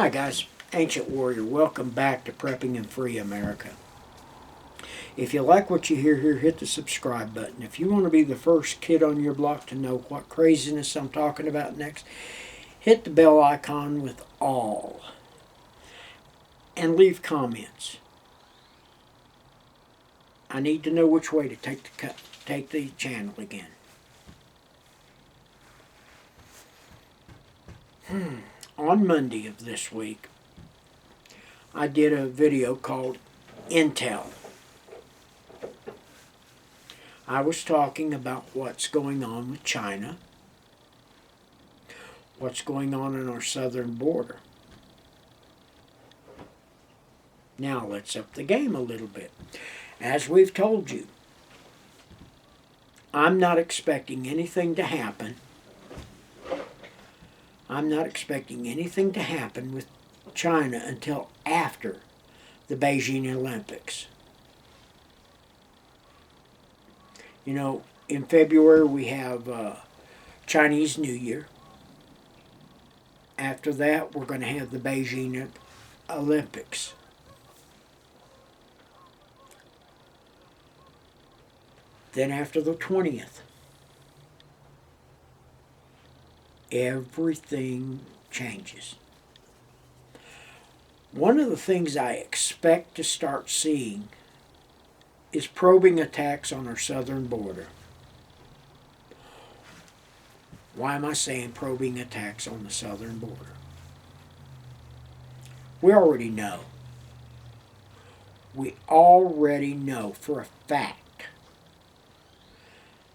Hi guys, Ancient Warrior. Welcome back to Prepping and Free America. If you like what you hear here, hit the subscribe button. If you want to be the first kid on your block to know what craziness I'm talking about next, hit the bell icon with all. And leave comments. I need to know which way to take the channel again. On Monday of this week, I did a video called Intel. I was talking about what's going on with China, what's going on our southern border. Now let's up the game a little bit. As we've told you, I'm not expecting anything to happen. I'm not expecting anything to happen with China until after the Beijing Olympics. You know, in February we have Chinese New Year. After that, we're going to have the Beijing Olympics. Then after the 20th, everything changes. One of the things I expect to start seeing is probing attacks on our southern border. Why am I saying probing attacks on the southern border? We already know. We already know for a fact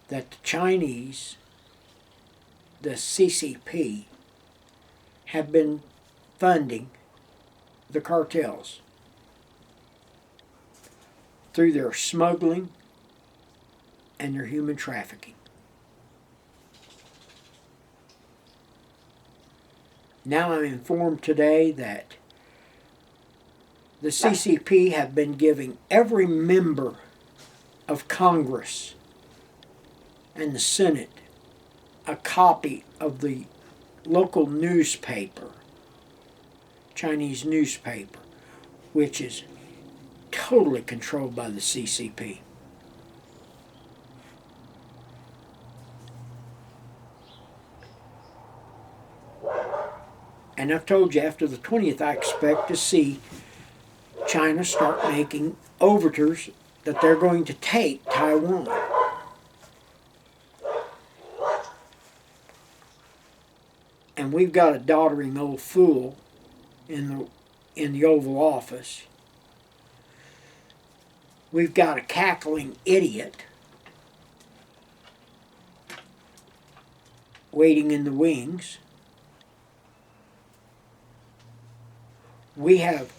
that the Chinese, the CCP, have been funding the cartels through their smuggling and their human trafficking. Now I'm informed today that the CCP have been giving every member of Congress and the Senate a copy of the local newspaper, Chinese newspaper, which is totally controlled by the CCP. And I've told you, after the 20th, I expect to see China start making overtures that they're going to take Taiwan. And we've got a doddering old fool in the Oval Office. We've got a cackling idiot waiting in the wings. We have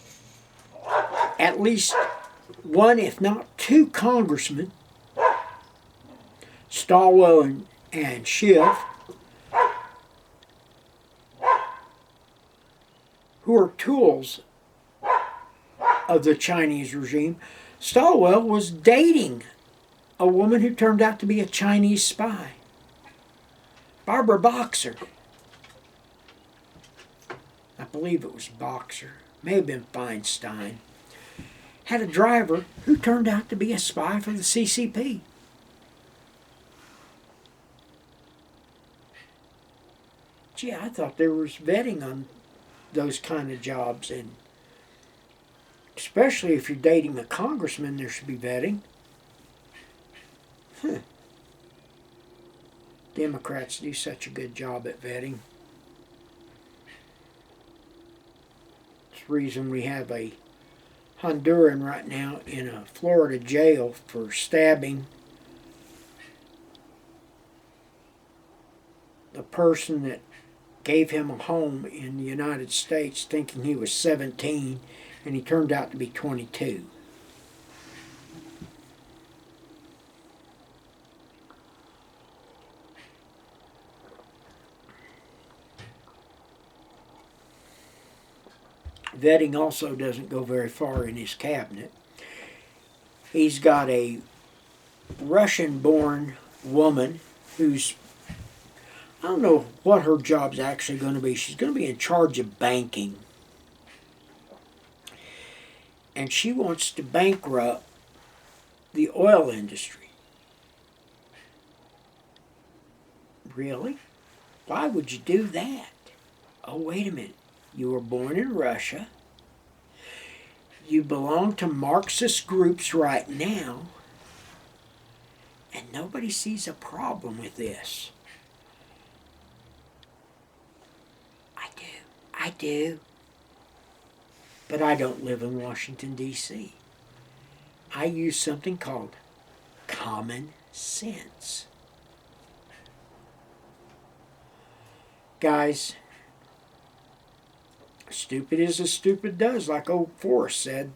at least one, if not two, congressmen, Stilwell and Schiff, who are tools of the Chinese regime. Stilwell was dating a woman who turned out to be a Chinese spy, Barbara Boxer. I believe it was Boxer, may have been Feinstein. Had a driver who turned out to be a spy for the CCP. Gee, I thought there was vetting on those kind of jobs, and especially if you're dating a congressman, there should be vetting. Democrats do such a good job at vetting. It's the reason we have a Honduran right now in a Florida jail for stabbing the person that gave him a home in the United States, thinking he was 17, and he turned out to be 22. Vetting also doesn't go very far in his cabinet. He's got a Russian-born woman who's, I don't know what her job's actually going to be. She's going to be in charge of banking. and she wants to bankrupt the oil industry. Really? Why would you do that? Oh, wait a minute. You were born in Russia. You belong to Marxist groups right now, and nobody sees a problem with this. I do. But I don't live in Washington, D.C. I use something called common sense. Guys, stupid is as stupid does, like old Forrest said.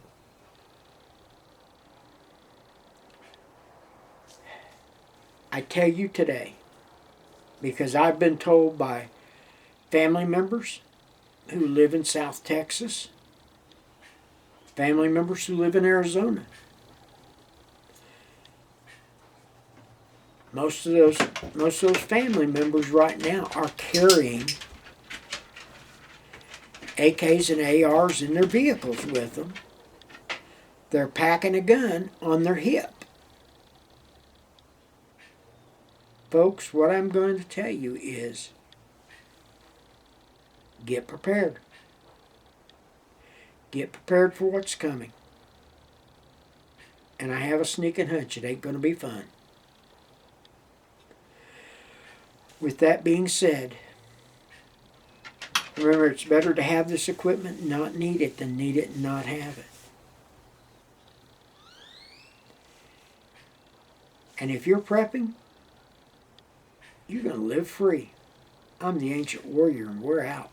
I tell you today, because I've been told by family members who live in South Texas, family members who live in Arizona. Most of those family members right now are carrying AKs and ARs in their vehicles with them. They're packing a gun on their hip. Folks, what I'm going to tell you is get prepared. Get prepared for what's coming. And I have a sneaking hunch it ain't going to be fun. With that being said, remember, it's better to have this equipment and not need it than need it and not have it. And if you're prepping, you're going to live free. I'm the Ancient Warrior, and we're out.